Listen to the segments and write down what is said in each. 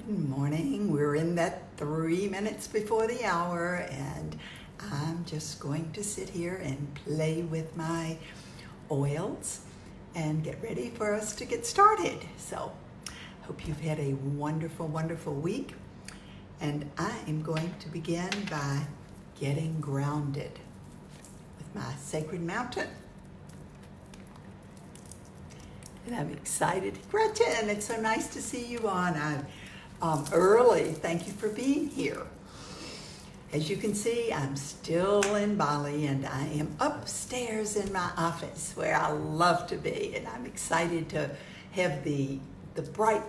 Good morning. We're in that 3 minutes before the hour, and I'm just going to sit here and play with my oils and get ready for us to get started. So, hope you've had a wonderful, wonderful week. And I am going to begin by getting grounded with my sacred mountain. And I'm excited. Gretchen, it's so nice to see you on early. Thank you for being here. As you can see, I'm still in Bali, and I am upstairs in my office where I love to be. And I'm excited to have the bright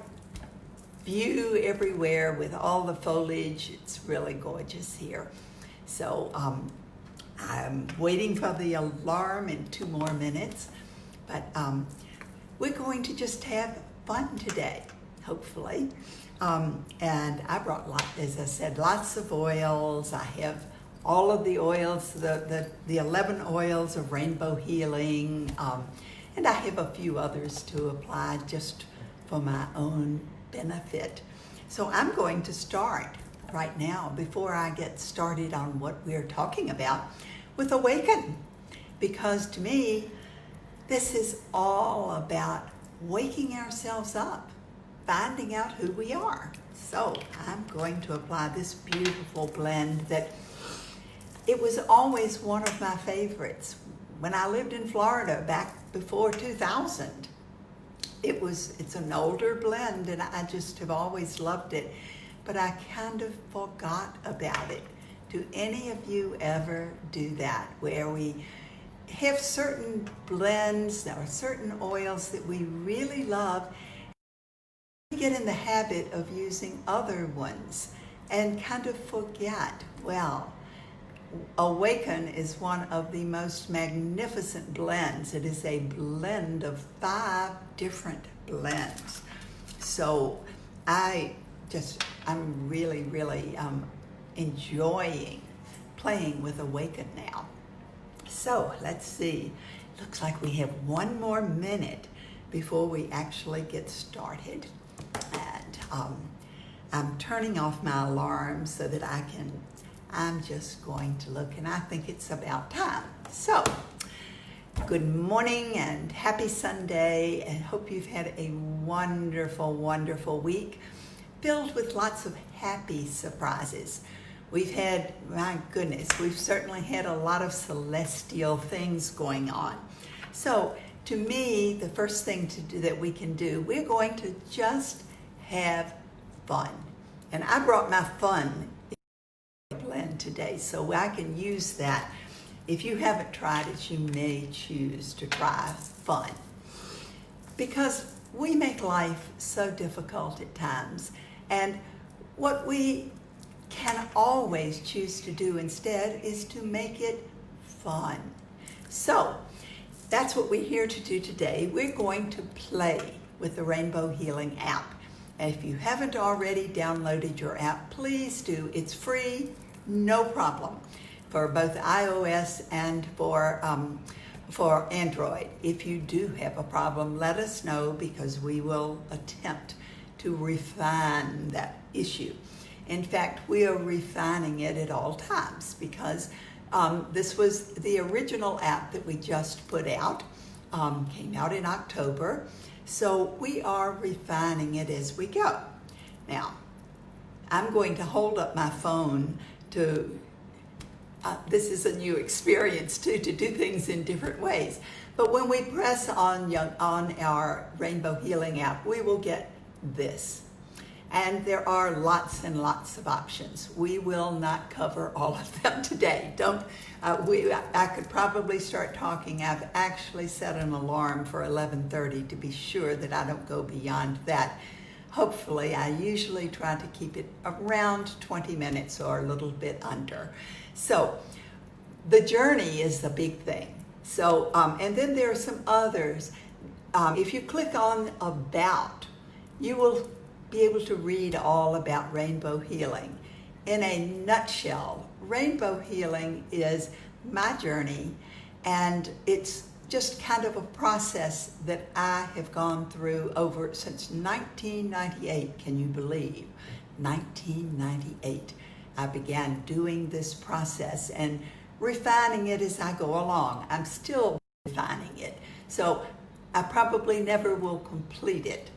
view everywhere with all the foliage. It's really gorgeous here. So I'm waiting for the alarm in 2 more minutes, but we're going to just have fun today, hopefully. And I brought, as I said, lots of oils. I have all of the oils, the 11 oils of rainbow healing, and I have a few others to apply just for my own benefit. So I'm going to start right now, before I get started on what we're talking about, with Awaken, because to me, this is all about waking ourselves up, finding out who we are. So I'm going to apply this beautiful blend that it was always one of my favorites. When I lived in Florida back before 2000, it's an older blend, and I just have always loved it, but I kind of forgot about it. Do any of you ever do that, where we have certain blends or certain oils that we really love? We get in the habit of using other ones and kind of forget. Well, Awaken is one of the most magnificent blends. It is a blend of 5 different blends. So I'm really, really enjoying playing with Awaken now. So let's see. Looks like we have 1 more minute before we actually get started. And I'm turning off my alarm so that I'm just going to look, and I think it's about time. So, good morning and happy Sunday, and hope you've had a wonderful, wonderful week filled with lots of happy surprises. We've had, my goodness, we've certainly had a lot of celestial things going on. So, to me, the first thing to do that we can do, we're going to just have fun. And I brought my fun blend today, so I can use that. If you haven't tried it, you may choose to try fun. Because we make life so difficult at times, and what we can always choose to do instead is to make it fun. So that's what we're here to do today. We're going to play with the Rainbow Healing app. And if you haven't already downloaded your app, please do. It's free, no problem, for both iOS and for Android. If you do have a problem, let us know, because we will attempt to refine that issue. In fact, we are refining it at all times, because this was the original app that we just put out, came out in October. So we are refining it as we go. Now, I'm going to hold up my phone to, this is a new experience too, to do things in different ways. But when we press on our Rainbow Healing app, we will get this. And there are lots and lots of options. We will not cover all of them today. I could probably start talking. I've actually set an alarm for 11:30 to be sure that I don't go beyond that. Hopefully, I usually try to keep it around 20 minutes or a little bit under. So the journey is the big thing. So, and then there are some others. If you click on About, you will be able to read all about rainbow healing. In a nutshell, rainbow healing is my journey, and it's just kind of a process that I have gone through over since 1998. Can you believe? 1998. I began doing this process and refining it as I go along. I'm still refining it. So I probably never will complete it.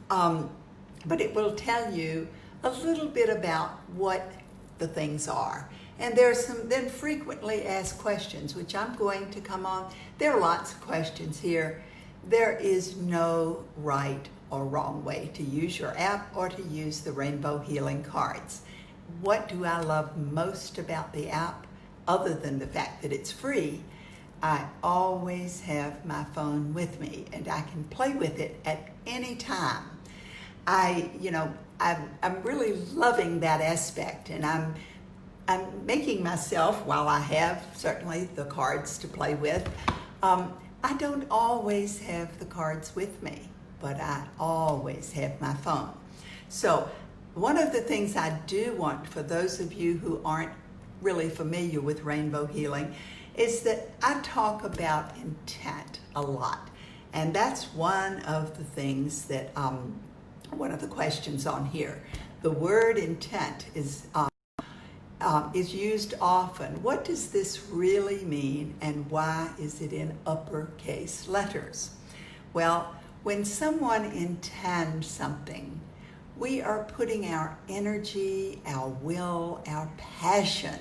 But it will tell you a little bit about what the things are. And there's some then frequently asked questions, which I'm going to come on. There are lots of questions here. There is no right or wrong way to use your app or to use the Rainbow Healing cards. What do I love most about the app, other than the fact that it's free? I always have my phone with me, and I can play with it at any time. I'm really loving that aspect, and I'm making myself, while I have certainly the cards to play with, I don't always have the cards with me, but I always have my phone. So one of the things I do want for those of you who aren't really familiar with Rainbow Healing is that I talk about intent a lot. And that's one of the things that, one of the questions on here. The word intent is used often. What does this really mean, and why is it in uppercase letters? Well, when someone intends something, we are putting our energy, our will, our passion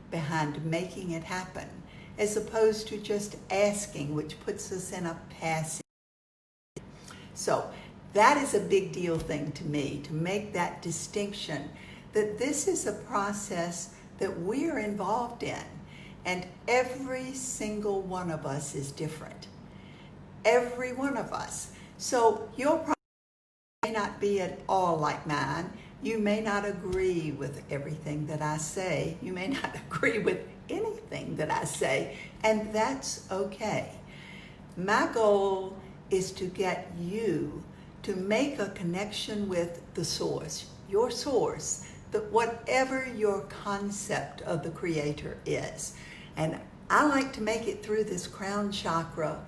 behind making it happen, as opposed to just asking, which puts us in a passive. So that is a big deal thing to me, to make that distinction, that this is a process that we are involved in, and every single one of us is different. Every one of us. So your process may not be at all like mine. You may not agree with everything that I say. You may not agree with anything that I say, and that's okay. My goal is to get you to make a connection with the source, your source, that whatever your concept of the Creator is. And I like to make it through this crown chakra,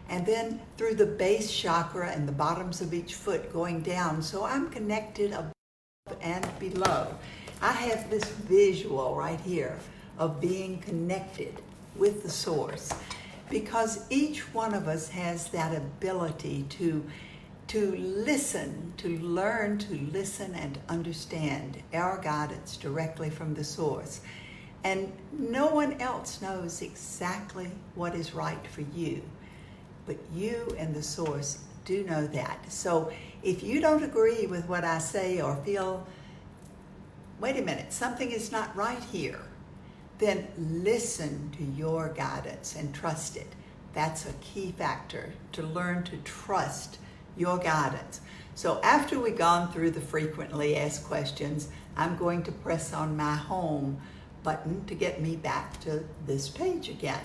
and then through the base chakra and the bottoms of each foot going down. So I'm connected above and below. I have this visual right here of being connected with the source, because each one of us has that ability to listen, to learn to listen and understand our guidance directly from the source. And no one else knows exactly what is right for you, but you and the source do know that. So if you don't agree with what I say or feel, wait a minute, something is not right here, then listen to your guidance and trust it. That's a key factor, to learn to trust your guidance. So after we've gone through the frequently asked questions, I'm going to press on my home button to get me back to this page again.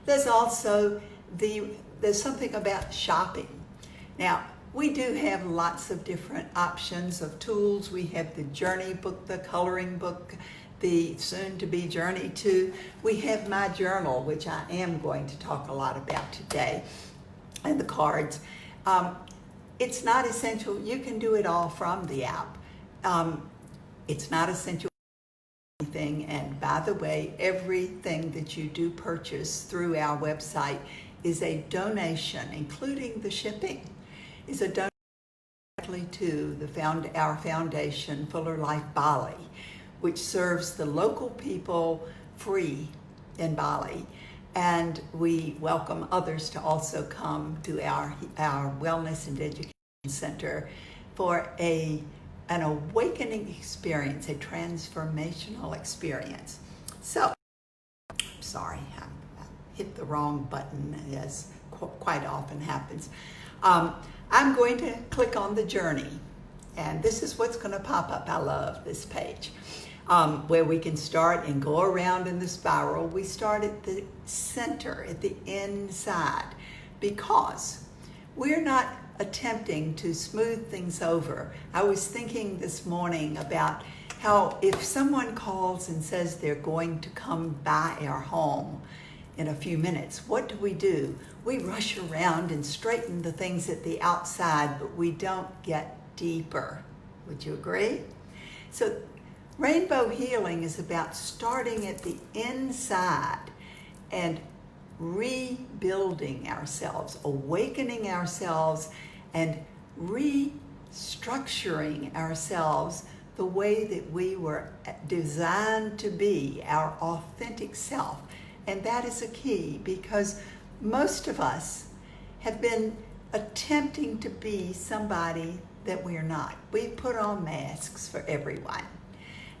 There's also there's something about shopping. Now, we do have lots of different options of tools. We have the journey book, the coloring book, the soon-to-be Journey 2. We have my journal, which I am going to talk a lot about today, and the cards. It's not essential. You can do it all from the app. It's not essential for anything. And by the way, everything that you do purchase through our website is a donation, including the shipping, is a donation directly to our foundation, Fuller Life Bali, which serves the local people free in Bali. And we welcome others to also come to our Wellness and Education Center for an awakening experience, a transformational experience. So, sorry, I hit the wrong button, as quite often happens. I'm going to click on the journey, and this is what's going to pop up. I love this page. Where we can start and go around in the spiral. We start at the center, at the inside, because we're not attempting to smooth things over. I was thinking this morning about how if someone calls and says they're going to come by our home, in a few minutes. What do? We rush around and straighten the things at the outside, but we don't get deeper. Would you agree? So rainbow healing is about starting at the inside and rebuilding ourselves, awakening ourselves, and restructuring ourselves the way that we were designed to be, our authentic self. And that is a key, because most of us have been attempting to be somebody that we're not. We put on masks for everyone,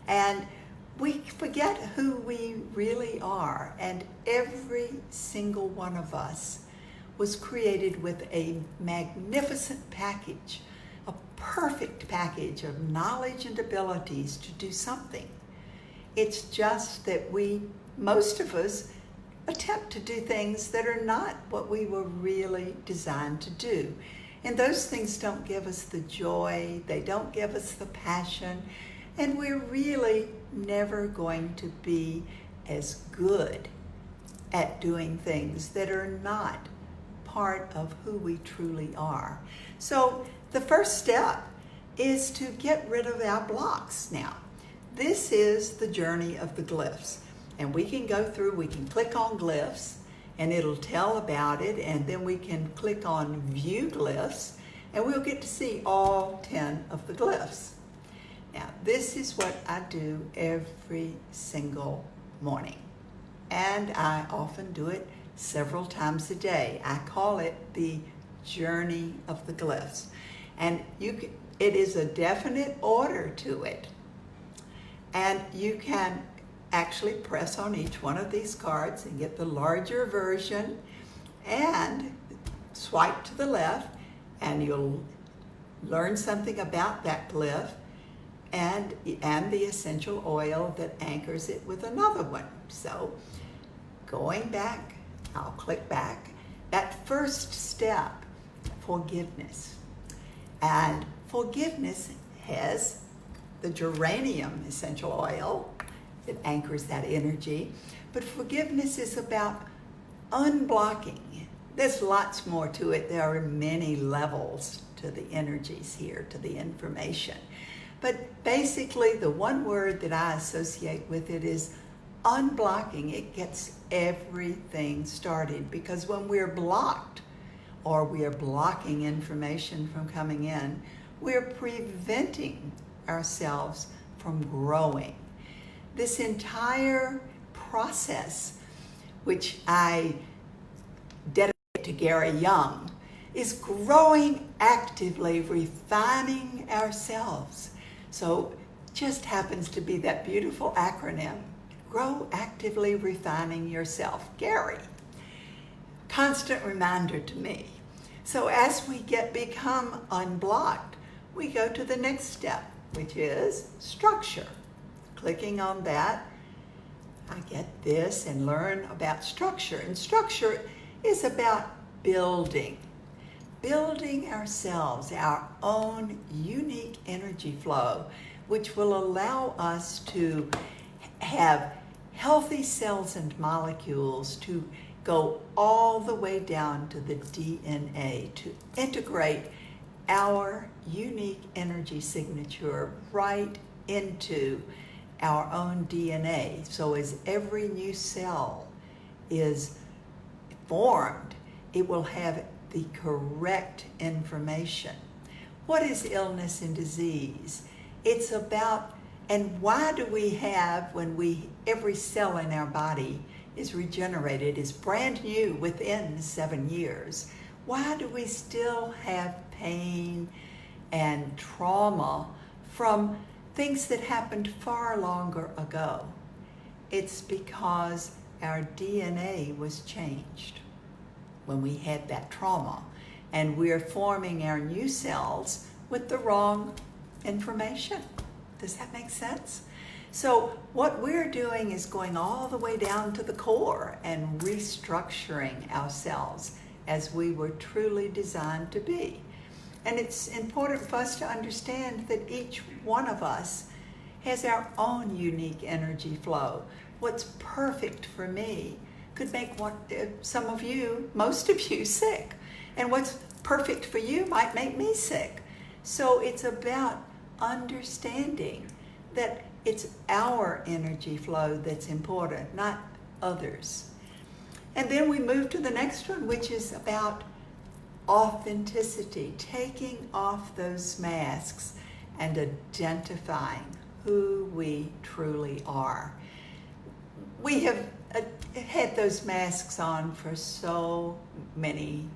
and we forget who we really are. And every single one of us was created with a magnificent package, a perfect package of knowledge and abilities to do something. It's just that most of us attempt to do things that are not what we were really designed to do. And those things don't give us the joy, they don't give us the passion, and we're really never going to be as good at doing things that are not part of who we truly are. So the first step is to get rid of our blocks. Now, this is the journey of the glyphs. And we can click on glyphs, and it'll tell about it, and then we can click on view glyphs, and we'll get to see all 10 of the glyphs. Now, this is what I do every single morning, and I often do it several times a day. I call it the journey of the glyphs, and it is a definite order to it, and you can actually press on each one of these cards and get the larger version and swipe to the left, and you'll learn something about that glyph and the essential oil that anchors it with another one. So going back, I'll click back. That first step, forgiveness. And forgiveness has the geranium essential oil. It anchors that energy. But forgiveness is about unblocking. There's lots more to it. There are many levels to the energies here, to the information. But basically, the one word that I associate with it is unblocking. It gets everything started, because when we're blocked, or we are blocking information from coming in, we're preventing ourselves from growing. This entire process, which I dedicate to Gary Young, is growing actively, refining ourselves. So just happens to be that beautiful acronym, grow actively refining yourself. Gary, constant reminder to me. So as we become unblocked, we go to the next step, which is structure. Clicking on that, I get this and learn about structure. And structure is about building ourselves, our own unique energy flow, which will allow us to have healthy cells and molecules, to go all the way down to the DNA, to integrate our unique energy signature right into our own DNA. So as every new cell is formed, it will have the correct information. What is illness and disease? It's about, and why do we have, every cell in our body is regenerated, is brand new within 7 years, why do we still have pain and trauma from things that happened far longer ago? It's because our DNA was changed when we had that trauma, and we're forming our new cells with the wrong information. Does that make sense? So what we're doing is going all the way down to the core and restructuring ourselves as we were truly designed to be. And it's important for us to understand that each one of us has our own unique energy flow. What's perfect for me could make some of you, most of you, sick. And what's perfect for you might make me sick. So it's about understanding that it's our energy flow that's important, not others. And then we move to the next one, which is about authenticity, taking off those masks and identifying who we truly are. We have had those masks on for so many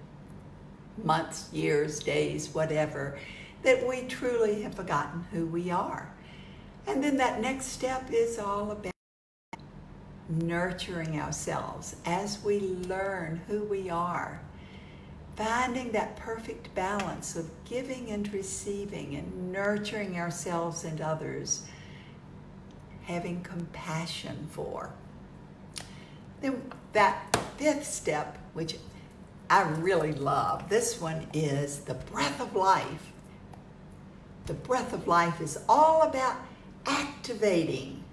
months, years, days, whatever, that we truly have forgotten who we are. And then that next step is all about nurturing ourselves as we learn who we are, finding that perfect balance of giving and receiving and nurturing ourselves and others, having compassion for. Then that fifth step, which I really love, this one is the breath of life. The breath of life is all about activating,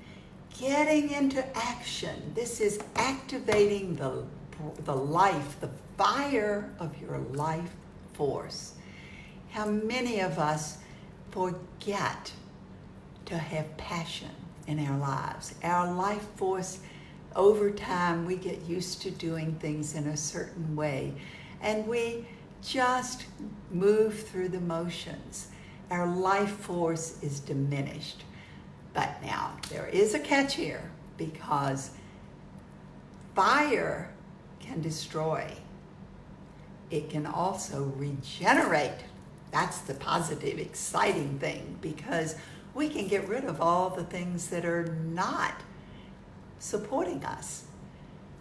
getting into action. This is activating the life, the fire of your life force. How many of us forget to have passion in our lives? Our life force, over time, we get used to doing things in a certain way, and we just move through the motions. Our life force is diminished. But now, there is a catch here, because fire can destroy. It can also regenerate. That's the positive, exciting thing, because we can get rid of all the things that are not supporting us.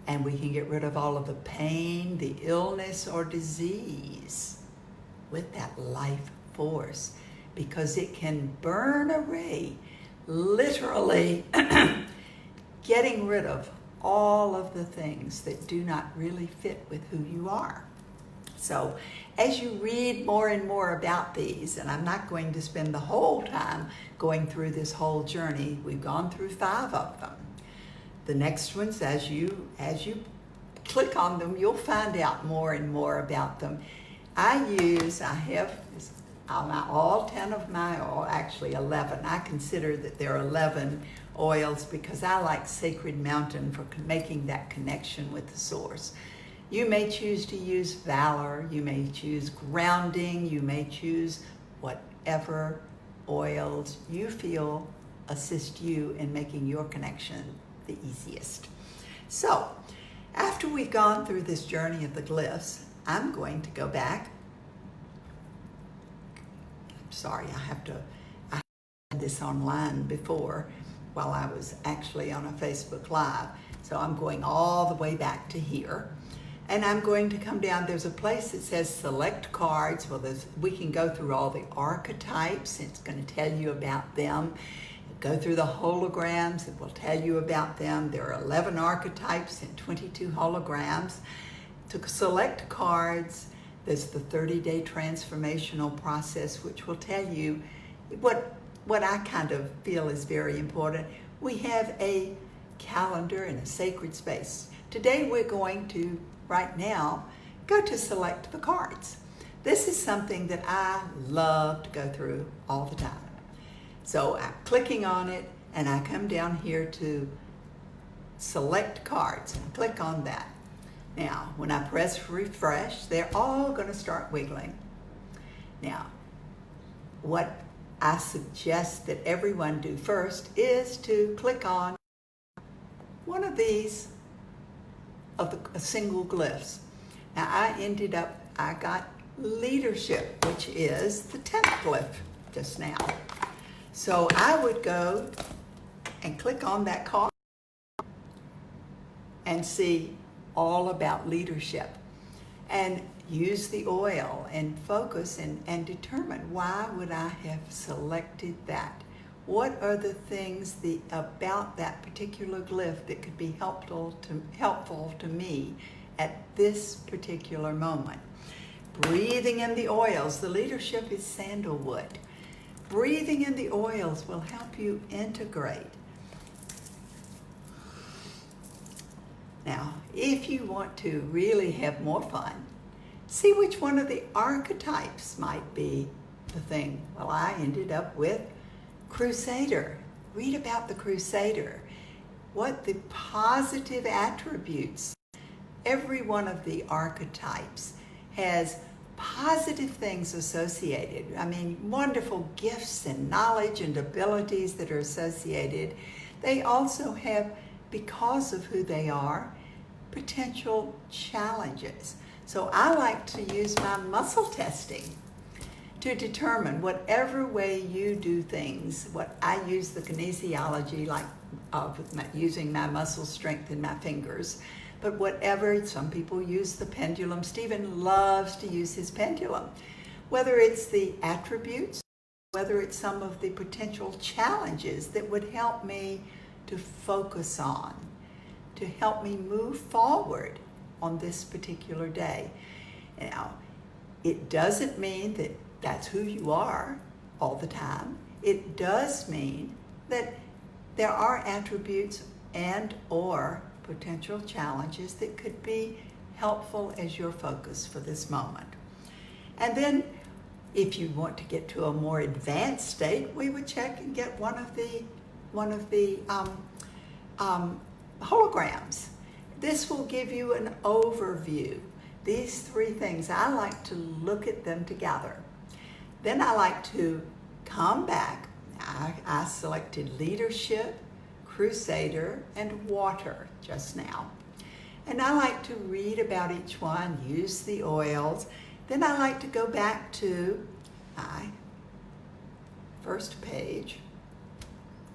And we can get rid of all of the pain, the illness, or disease with that life force, because it can burn away, literally getting rid of all of the things that do not really fit with who you are. So as you read more and more about these, and I'm not going to spend the whole time going through this whole journey, we've gone through 5 of them. The next ones, as you click on them, you'll find out more and more about them. I have all 10 of my, or actually 11. I consider that there are 11 oils because I like Sacred Mountain for making that connection with the source. You may choose to use Valor, you may choose Grounding, you may choose whatever oils you feel assist you in making your connection the easiest. So, after we've gone through this journey of the glyphs, I'm going to go back. Sorry, I had this online before while I was actually on a Facebook Live. So I'm going all the way back to here. And I'm going to come down. There's a place that says select cards. Well, we can go through all the archetypes. It's going to tell you about them. Go through the holograms. It will tell you about them. There are 11 archetypes and 22 holograms. To select cards, there's the 30-day transformational process, which will tell you what I kind of feel is very important. We have a calendar and a sacred space. Today we're going to, right now, go to select the cards. This is something that I love to go through all the time. So I'm clicking on it, and I come down here to select cards and click on that. Now, when I press refresh, they're all going to start wiggling. Now, what I suggest that everyone do first is to click on one of these of the single glyphs. Now, I got leadership, which is the 10th glyph just now. So I would go and click on that card and see all about leadership, and use the oil and focus and determine, why would I have selected that? What are the things about that particular glyph that could be helpful to me at this particular moment? Breathing in the oils. The leadership is sandalwood. Breathing in the oils will help you integrate. Now, if you want to really have more fun, see which one of the archetypes might be the thing. Well, I ended up with Crusader. Read about the Crusader. What the positive attributes. Every one of the archetypes has positive things associated. I mean, wonderful gifts and knowledge and abilities that are associated. They also have, because of who they are, potential challenges. So I like to use my muscle testing to determine whatever way you do things. What I use the kinesiology, like using my muscle strength in my fingers. But whatever, some people use the pendulum. Stephen loves to use his pendulum. Whether it's the attributes, whether it's some of the potential challenges that would help me to focus on, to help me move forward on this particular day. Now, it doesn't mean that that's who you are all the time. It does mean that there are attributes and or potential challenges that could be helpful as your focus for this moment. And then if you want to get to a more advanced state, we would check and get one of the holograms. This will give you an overview. These three things, I like to look at them together. Then I like to come back. I selected leadership, Crusader, and water just now. And I like to read about each one, use the oils. Then I like to go back to my first page,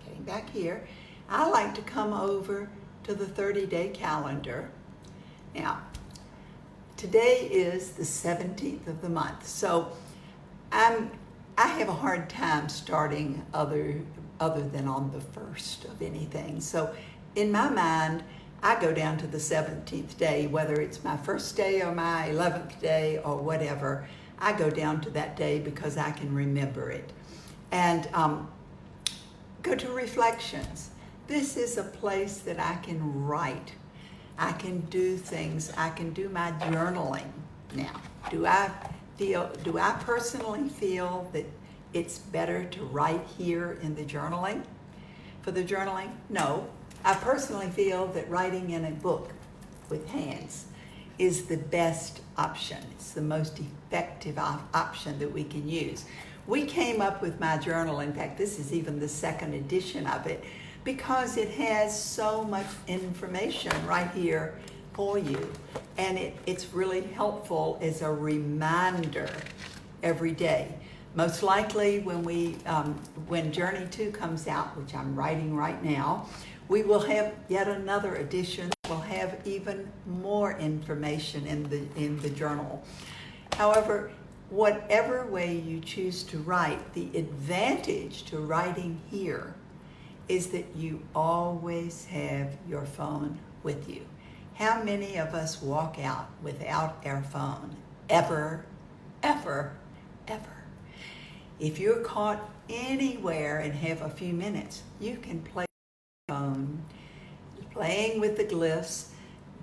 getting back here. I like to come over to the 30-day calendar. Now, today is the 17th of the month, so I have a hard time starting other than on the first of anything. So in my mind, I go down to the 17th day, whether it's my first day or my 11th day or whatever. I go down to that day because I can remember it. And go to reflections. This is a place that I can write. I can do things. I can do my journaling. Now, do I personally feel that it's better to write here in the journaling? For the journaling? No. I personally feel that writing in a book with hands is the best option. It's the most effective option that we can use. We came up with my journal. In fact, this is even the second edition of it because it has so much information right here for you. And it's really helpful as a reminder every day. Most likely when Journey 2 comes out, which I'm writing right now, we will have yet another edition. We'll have even more information in the journal. However, whatever way you choose to write, the advantage to writing here is that you always have your phone with you. How many of us walk out without our phone? Ever, ever, ever. If you're caught anywhere and have a few minutes, you can play the phone, playing with the glyphs,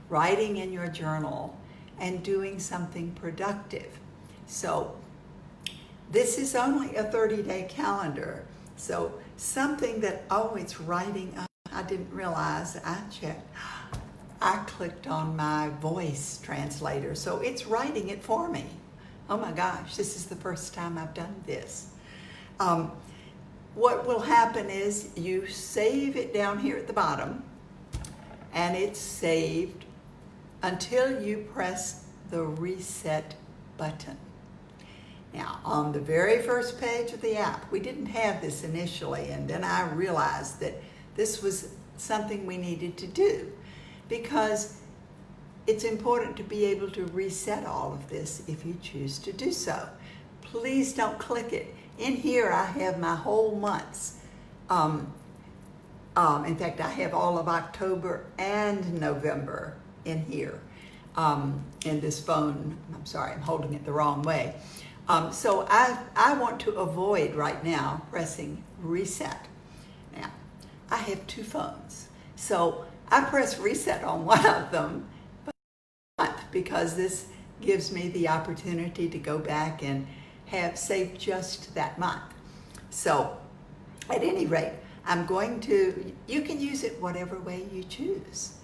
writing in your journal, and doing something productive. So this is only a 30-day calendar. So something that, it's writing up. I didn't realize, I checked. I clicked on my voice translator, so it's writing it for me. Oh my gosh, this is the first time I've done this. What will happen is you save it down here at the bottom, and it's saved until you press the reset button. Now, on the very first page of the app, we didn't have this initially, and then I realized that this was something we needed to do because it's important to be able to reset all of this if you choose to do so. Please don't click it. In here, I have my whole months. In fact, I have all of October and November in here in this phone. I'm sorry, I'm holding it the wrong way. So I want to avoid right now pressing reset. Now, I have two phones. So I press reset on one of them because this gives me the opportunity to go back and have saved just that month. So at any rate, you can use it whatever way you choose.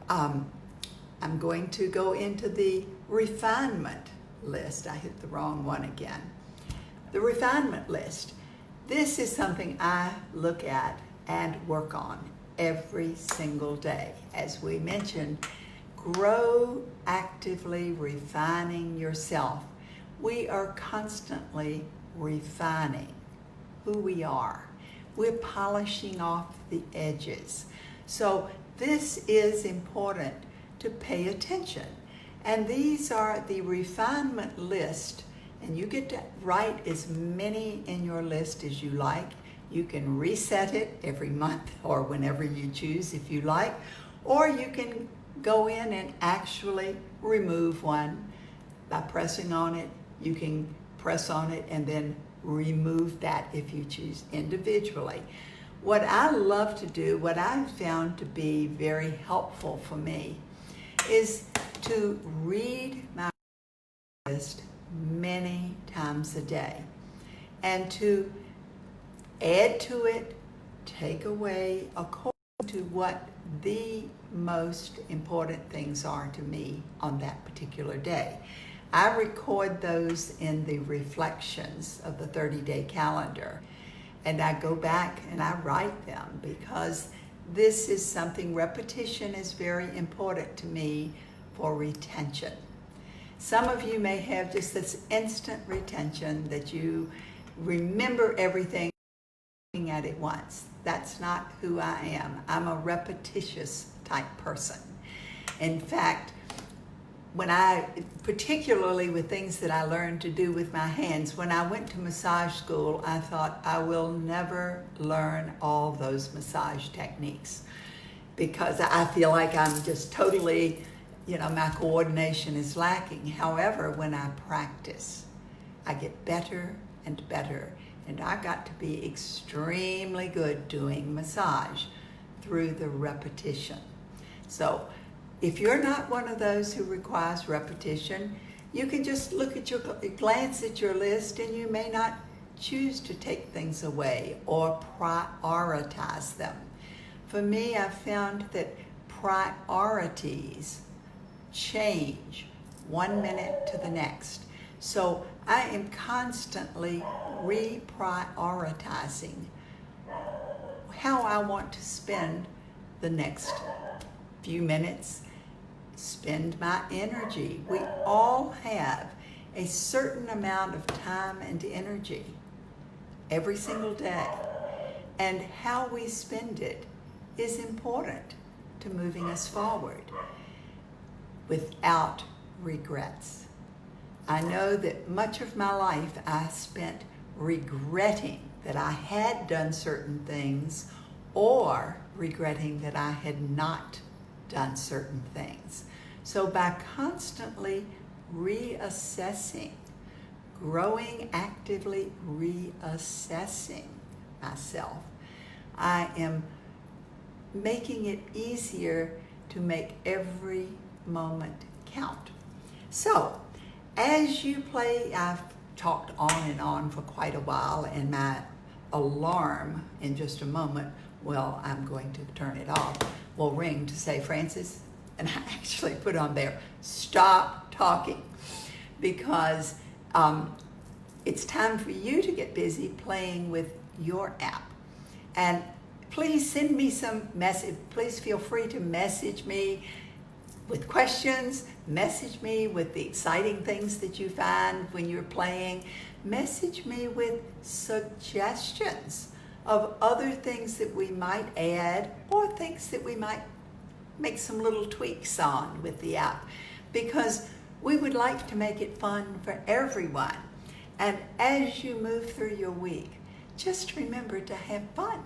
I'm going to go into the refinement list. I hit the wrong one again. The refinement list. This is something I look at and work on every single day. As we mentioned, grow actively refining yourself. We are constantly refining who we are. We're polishing off the edges. So this is important to pay attention. And these are the refinement list, and you get to write as many in your list as you like. You can reset it every month or whenever you choose if you like, or you can go in and actually remove one by pressing on it. You can press on it and then remove that if you choose individually. What I love to do, what I've found to be very helpful for me, is to read my list many times a day and to add to it, take away according to what the most important things are to me on that particular day. I record those in the reflections of the 30-day calendar, and I go back and I write them because this is something, repetition is very important to me for retention. Some of you may have just this instant retention that you remember everything at it once. That's not who I am. I'm a repetitious type person. In fact, particularly with things that I learned to do with my hands, when I went to massage school, I thought I will never learn all those massage techniques because I feel like I'm just totally, my coordination is lacking. However, when I practice, I get better and better, and I got to be extremely good doing massage through the repetition. So if you're not one of those who requires repetition, you can just glance at your list, and you may not choose to take things away or prioritize them. For me, I've found that priorities change 1 minute to the next. So I am constantly reprioritizing how I want to spend the next few minutes, spend my energy. We all have a certain amount of time and energy every single day, and how we spend it is important to moving us forward without regrets. I know that much of my life I spent regretting that I had done certain things or regretting that I had not done certain things. So by constantly reassessing, growing actively reassessing myself, I am making it easier to make every moment count. So as you play, I've talked on and on for quite a while, and my alarm in just a moment, well, I'm going to turn it off, will ring to say, Frances, and I actually put on there, stop talking, because it's time for you to get busy playing with your app. And please send me some message. Please feel free to message me with questions, message me with the exciting things that you find when you're playing, message me with suggestions of other things that we might add or things that we might make some little tweaks on with the app, because we would like to make it fun for everyone. And as you move through your week, just remember to have fun.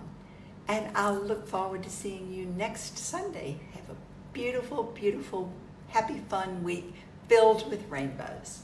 And I'll look forward to seeing you next Sunday. Have a beautiful, beautiful, happy, fun week filled with rainbows.